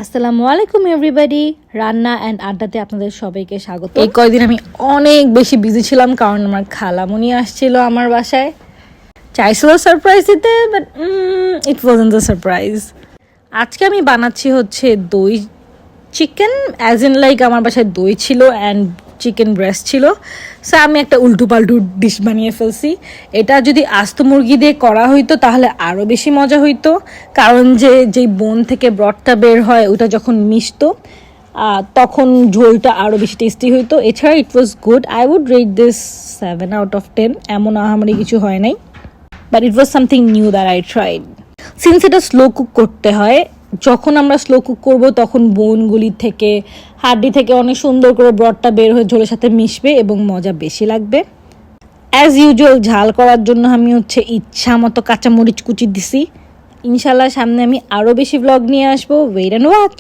আসসালামু আলাইকুম এভরিবডি, রান্না অ্যান্ড আড্ডাতে আপনাদের সবাইকে স্বাগত। এই কয়দিন আমি অনেক বেশি বিজি ছিলাম কারণ আমার খালামণি আসছিল আমার বাসায়। চাইছিল সারপ্রাইজ দিতে, but it wasn't the surprise. আজকে আমি বানাচ্ছি হচ্ছে দই চিকেন, অ্যাজ ইন লাইক আমার বাসায় দই ছিল অ্যান্ড চিকেন ব্রেস্ট ছিল, সো আমি একটা উল্টো পাল্টু ডিশ বানিয়ে ফেলছি। এটা যদি আস্ত মুরগি দিয়ে করা হইতো তাহলে আরও বেশি মজা হইতো, কারণ যেই বোন থেকে ব্রডটা বের হয় ওটা যখন মিশতো তখন ঝোলটা আরও বেশি টেস্টি হইতো। এছাড়া it was good, I would rate this 7/10। এমন আহামরি কিছু হয় নাই, but it was something new that I tried. Since এটা স্লো কুক করতে হয়, যখন আমরা স্লো কুক করবো তখন বোনগুলি থেকে হাড্ডি থেকে অনেক সুন্দর করে ব্রডটা বের হয়ে ঝোলের সাথে মিশবে এবং মজা বেশি লাগবে। অ্যাজ ইউজুয়াল ঝাল করার জন্য আমি ইচ্ছা মতো কাঁচামরিচ কুচি দিছি। ইনশাল্লাহ সামনে আমি আরও বেশি ব্লগ নিয়ে আসবো, ওয়েট অ্যান্ড ওয়াচ।